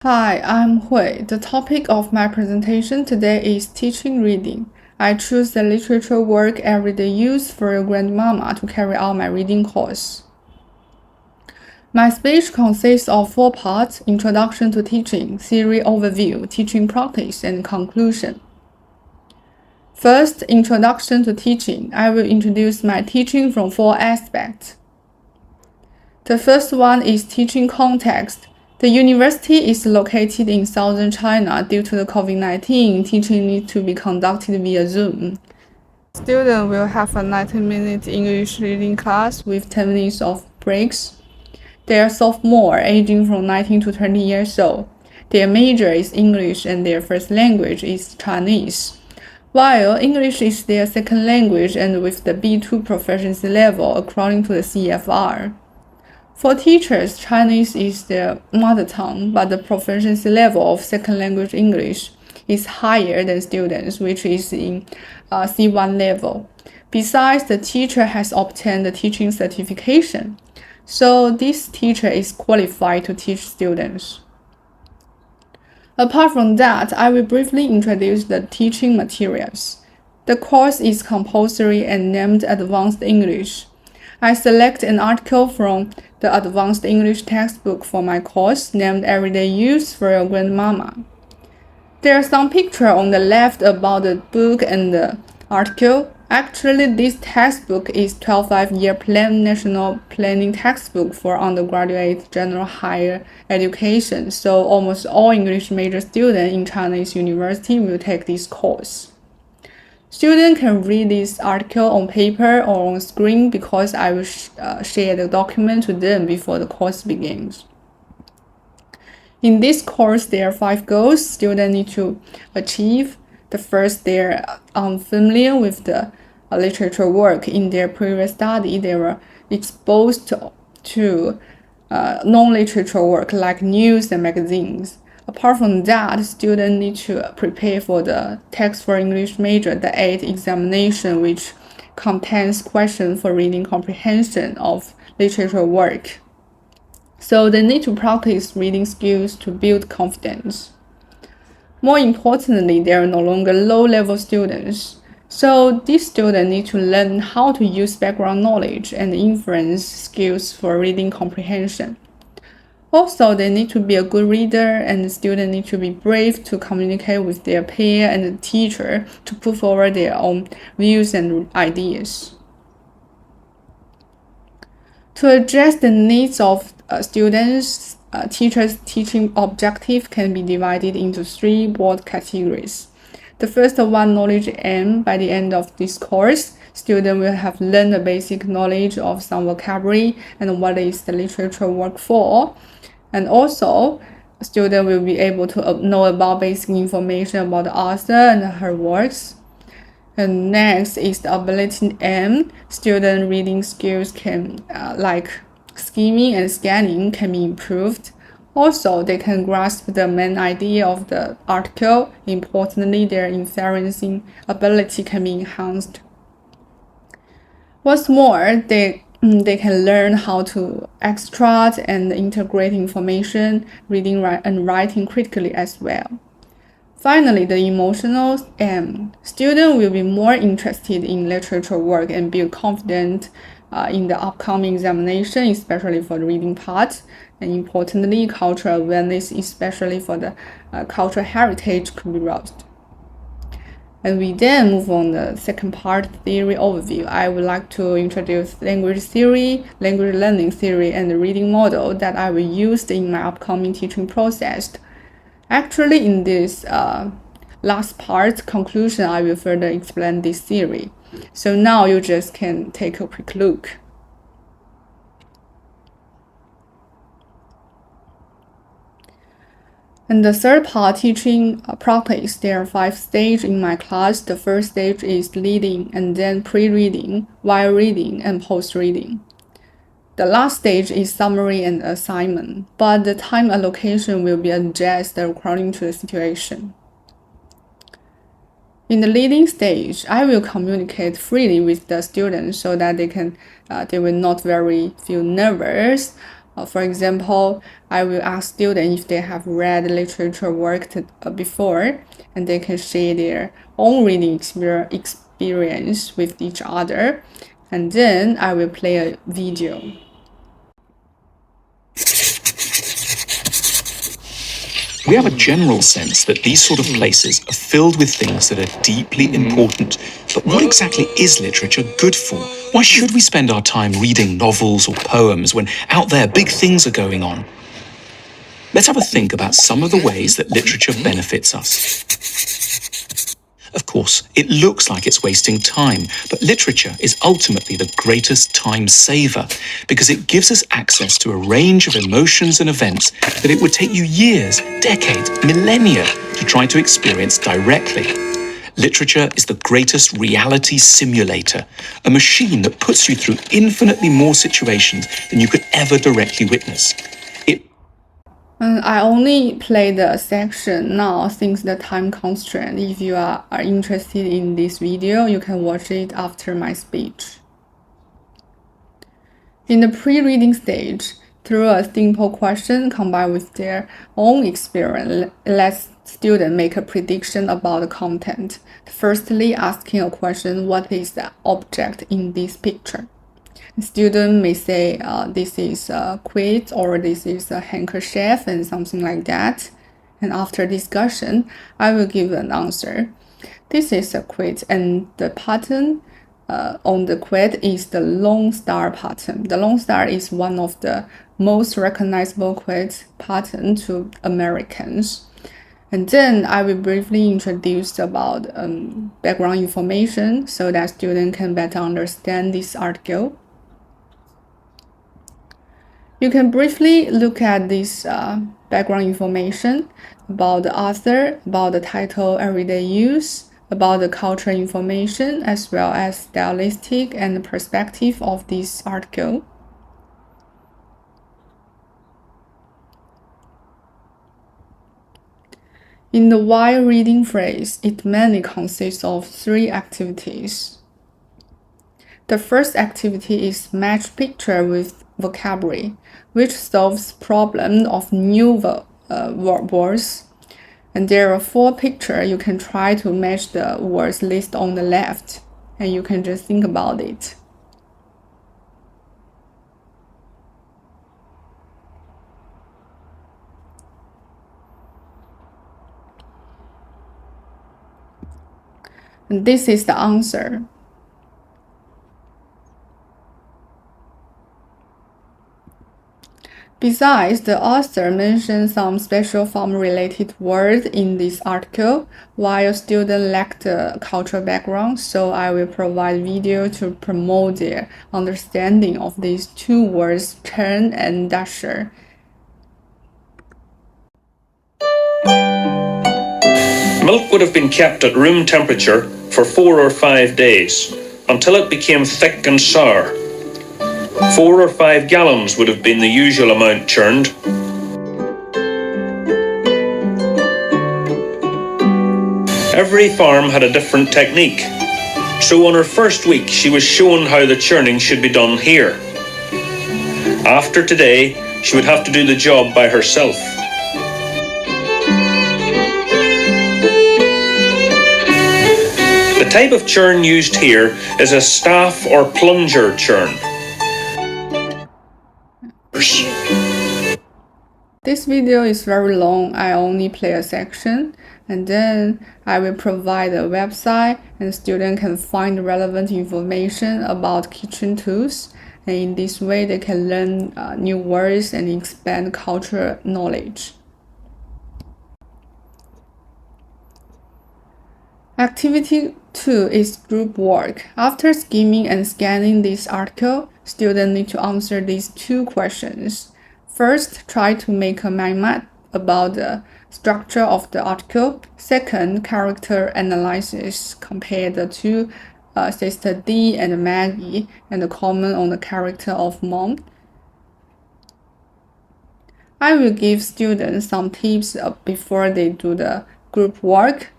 Hi, I'm Hui. The topic of my presentation today is teaching reading. I choose the literature work Everyday Use for Your Grandmama to carry out my reading course. My speech consists of 4 parts: introduction to teaching, theory overview, teaching practice, and conclusion. First, introduction to teaching. I will introduce my teaching from 4 aspects. The first one is teaching context. The university is located in southern China. Due to the COVID-19, teaching needs to be conducted via Zoom. Students will have a 90-minute English reading class with 10 minutes of breaks. They are sophomore, aging from 19 to 20 years old. Their major is English and their first language is Chinese. While English is their second language and with the B2 proficiency level according to the CFR. For teachers, Chinese is their mother tongue, but the proficiency level of second language English is higher than students, which is in C1 level. Besides, the teacher has obtained the teaching certification, so this teacher is qualified to teach students. Apart from that, I will briefly introduce the teaching materials. The course is compulsory and named Advanced English. I select an article from the Advanced English textbook for my course named Everyday Use for Your Grandmama. There are some pictures on the left about the book and the article. Actually, this textbook is 12-5-year plan national planning textbook for undergraduate general higher education, so almost all English major students in Chinese university will take this course. Students can read this article on paper or on screen because I will share the document to them before the course begins. In this course, there are 5 goals students need to achieve. The first, they're unfamiliar with the literature work. In their previous study, they were exposed to non-literature work like news and magazines. Apart from that, students need to prepare for the text for English major, the 8th examination, which contains questions for reading comprehension of literature work. So they need to practice reading skills to build confidence. More importantly, they are no longer low-level students. So these students need to learn how to use background knowledge and inference skills for reading comprehension. Also, they need to be a good reader, and the students need to be brave to communicate with their peer and the teacher to put forward their own views and ideas. To address the needs of students, teachers' teaching objective can be divided into 3 broad categories. The first one, knowledge aim. By the end of this course, students will have learned the basic knowledge of some vocabulary and what is the literature work for. And also, students will be able to know about basic information about the author and her works. And next is the ability aim. Student reading skills can, like skimming and scanning, can be improved. Also, they can grasp the main idea of the article. Importantly, their inferencing ability can be enhanced. What's more, they can learn how to extract and integrate information, reading and writing critically as well. Finally, the emotional aim. Students will be more interested in literature work and build confidence in the upcoming examination, especially for the reading part. And importantly, cultural awareness, especially for the cultural heritage, could be roused. And we then move on the second part, theory overview. I would like to introduce language theory, language learning theory, and the reading model that I will use in my upcoming teaching process. Actually, in this last part, conclusion, I will further explain this theory. So now you just can take a quick look. And the third part, teaching practice, there are 5 stages in my class. The first stage is reading, and then pre-reading, while reading, and post-reading. The last stage is summary and assignment, but the time allocation will be adjusted according to the situation. In the reading stage, I will communicate freely with the students so that they will not feel nervous. For example, I will ask students if they have read literature work before, and they can share their own reading experience with each other. And then I will play a video. We have a general sense that these sort of places are filled with things that are deeply important. But what exactly is literature good for? Why should we spend our time reading novels or poems when out there big things are going on? Let's have a think about some of the ways that literature benefits us. Of course, it looks like it's wasting time, but literature is ultimately the greatest time saver because it gives us access to a range of emotions and events that it would take you years, decades, millennia to try to experience directly. Literature is the greatest reality simulator, a machine that puts you through infinitely more situations than you could ever directly witness. I only play the section now since the time constraint. If you are interested in this video, you can watch it after my speech. In the pre-reading stage, through a simple question combined with their own experience, let students make a prediction about the content. Firstly, asking a question, what is the object in this picture? The student may say this is a quilt or this is a handkerchief and something like that. And after discussion, I will give an answer. This is a quilt and the pattern on the quilt is the Lone Star pattern. The Lone Star is one of the most recognizable quilt pattern to Americans. And then I will briefly introduce about background information so that students can better understand this article. You can briefly look at this background information about the author, about the title, everyday use, about the cultural information, as well as stylistic and perspective of this article. In the why reading phrase, it mainly consists of 3 activities. The first activity is match picture with vocabulary, which solves problem of new words. And there are 4 pictures. You can try to match the words listed on the left, and you can just think about it. And this is the answer. Besides, the author mentioned some special form-related words in this article, while students lack the cultural background, so I will provide video to promote their understanding of these 2 words, churn and dasher. Milk would have been kept at room temperature for 4 or 5 days, until it became thick and sour. 4 or 5 gallons would have been the usual amount churned. Every farm had a different technique, so on her first week she was shown how the churning should be done here. After today, she would have to do the job by herself. The type of churn used here is a staff or plunger churn. This video is very long. I only play a section, and then I will provide a website and students can find relevant information about kitchen tools, and in this way they can learn new words and expand cultural knowledge. Activity 2 is group work. After skimming and scanning this article, students need to answer these 2 questions. First, try to make a mind map about the structure of the article. Second, character analysis. Compare the 2 Sister D and Maggie and comment on the character of Mom. I will give students some tips before they do the group work.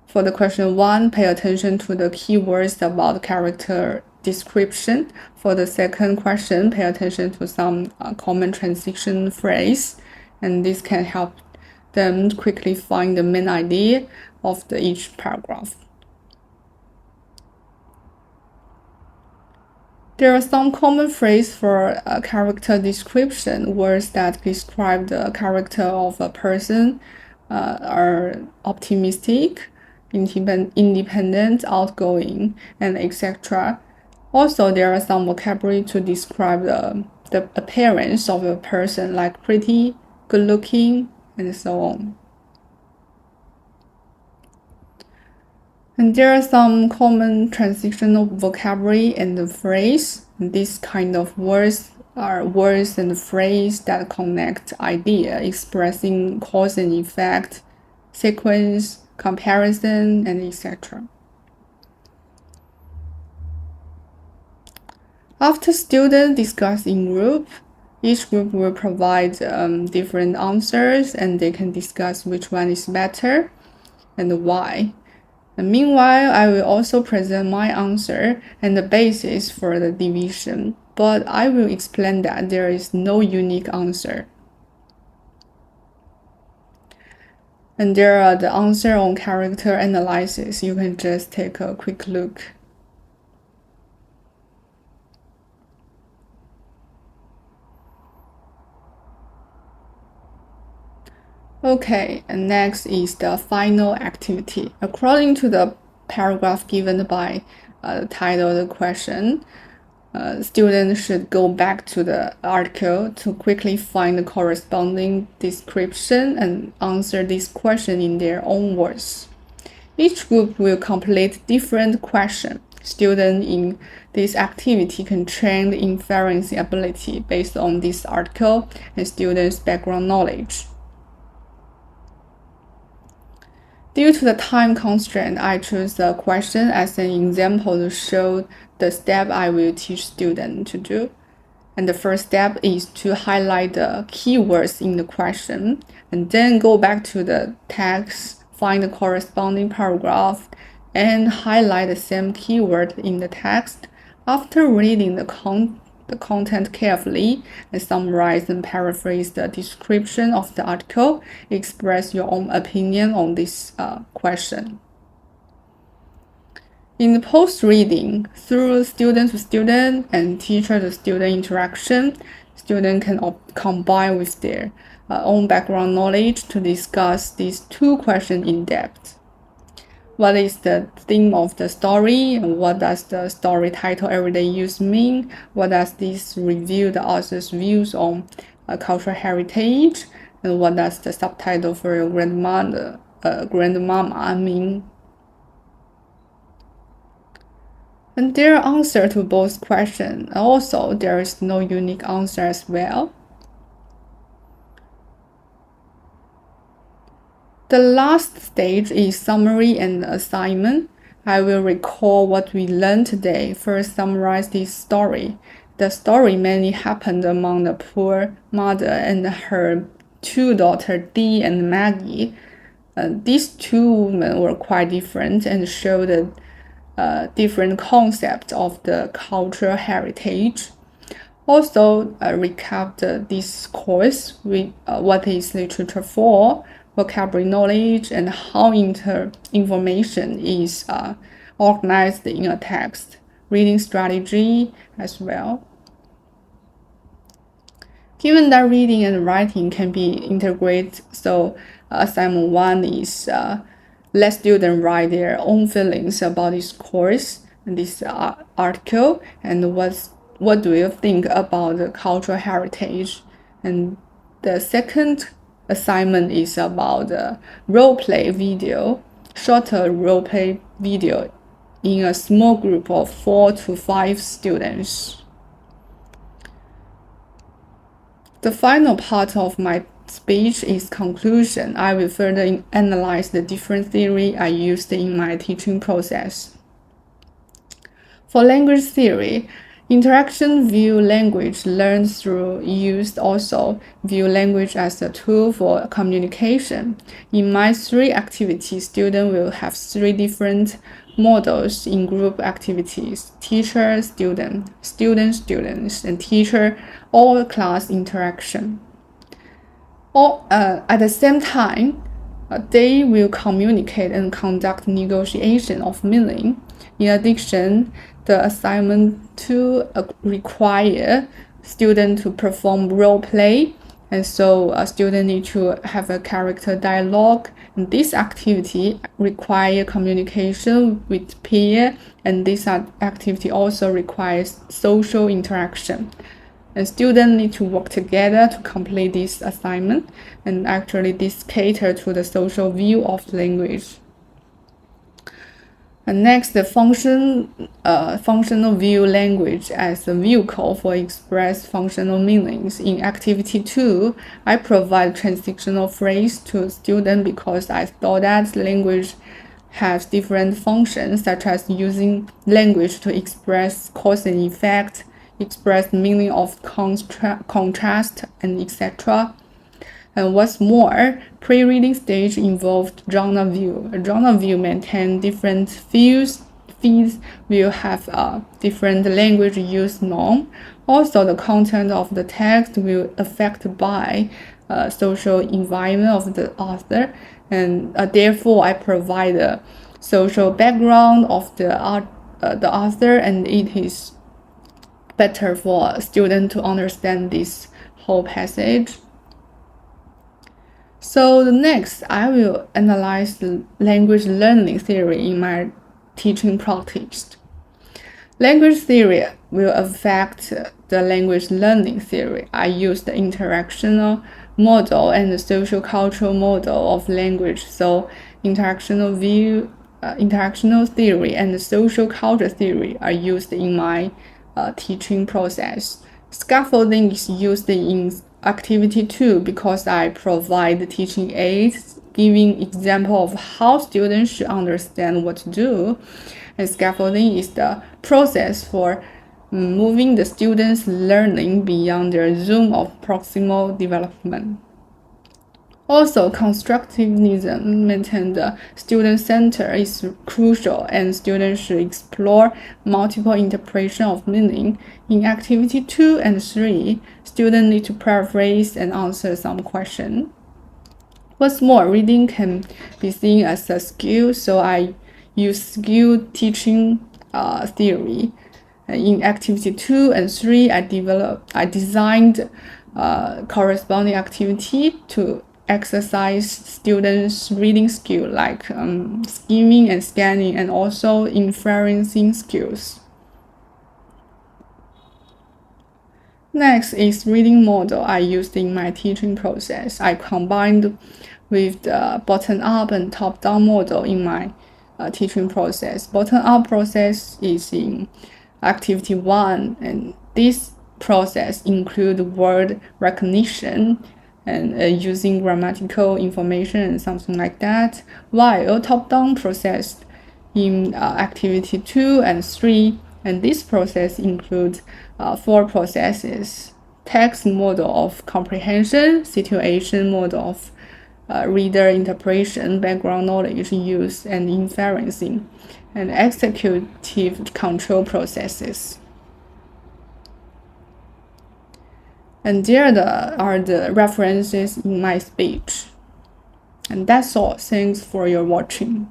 For the question 1, pay attention to the keywords about character description. For the second question, pay attention to some common transition phrase, and this can help them quickly find the main idea of each paragraph. There are some common phrases for character description. Words that describe the character of a person are optimistic, independent, outgoing, and etc. Also, there are some vocabulary to describe the appearance of a person, like pretty, good looking, and so on. And there are some common transitional vocabulary and the phrase. These kind of words are words and phrases that connect idea, expressing cause and effect, sequence, comparison, and etc. After students discuss in group, each group will provide different answers, and they can discuss which one is better and why. And meanwhile, I will also present my answer and the basis for the division, but I will explain that there is no unique answer. And there are the answer on character analysis. You can just take a quick look. Okay, and next is the final activity. According to the paragraph given by the title of the question, students should go back to the article to quickly find the corresponding description and answer this question in their own words. Each group will complete different questions. Students in this activity can train the inference ability based on this article and students' background knowledge. Due to the time constraint, I choose the question as an example to show the step I will teach students to do. And the first step is to highlight the keywords in the question, and then go back to the text, find the corresponding paragraph, and highlight the same keyword in the text. After reading the content carefully and summarize and paraphrase the description of the article, express your own opinion on this question. In the post-reading, through student-to-student and teacher-to-student interaction, students can combine with their own background knowledge to discuss these two questions in depth. What is the theme of the story, and what does the story title everyday use mean? What does this reveal the author's views on cultural heritage? And what does the subtitle for your grandmama mean? And there are answers to both questions. Also, there is no unique answer as well. The last stage is summary and assignment. I will recall what we learned today. First, summarize this story. The story mainly happened among the poor mother and her two daughters, Dee and Maggie. These two women were quite different and showed different concepts of the cultural heritage. Also, recap this course with what is literature for, vocabulary knowledge, and how information is organized in a text, reading strategy as well. Given that reading and writing can be integrated, so assignment 1 is let students write their own feelings about this course and this article, and what do you think about the cultural heritage. And the second assignment is about the role-play video, shorter role-play video in a small group of 4 to 5 students. The final part of my speech is conclusion. I will further analyze the different theory I used in my teaching process. For language theory, Interaction view language learned through use also view language as a tool for communication. In my 3 activities, students will have 3 different models in group activities: teacher, student, students, and teacher, all class interaction. At the same time, they will communicate and conduct negotiation of meaning. In addition, the assignment 2 require students to perform role play, and so a student need to have a character dialogue. And this activity require communication with peer, and this activity also requires social interaction. And students need to work together to complete this assignment, and actually this cater to the social view of language. And next, the functional view language as a vehicle for express functional meanings. In activity 2, I provide transitional phrase to students because I thought that language has different functions, such as using language to express cause and effect, express meaning of contrast, and etc. And what's more, pre-reading stage involved genre view. A genre view maintains different feeds will have different language use norm. Also, the content of the text will affected by social environment of the author, and therefore I provide the social background of the author, and it is better for a student to understand this whole passage. So the next, I will analyze the language learning theory in my teaching practice. Language theory will affect the language learning theory. I use the interactional model and the social cultural model of language. So interactional theory and the social culture theory are used in my teaching process. Scaffolding is used in activity 2 because I provide teaching aids, giving example of how students should understand what to do. And scaffolding is the process for moving the students' learning beyond their zone of proximal development. Also, constructivism maintain the student center is crucial, and students should explore multiple interpretation of meaning. In activity 2 and 3, students need to paraphrase and answer some question. What's more, reading can be seen as a skill, so I use skill teaching theory. In activity 2 and 3, I designed corresponding activity to exercise students' reading skill, like skimming and scanning, and also inferencing skills. Next is reading model I used in my teaching process. I combined with the bottom-up and top-down model in my teaching process. Bottom-up process is in activity 1, and this process includes word recognition and using grammatical information and something like that, while top-down process in activity 2 and 3, and this process includes 4 processes: text model of comprehension, situation model of reader interpretation, background knowledge use, and inferencing, and executive control processes. And there are the references in my speech. And that's all. Thanks for your watching.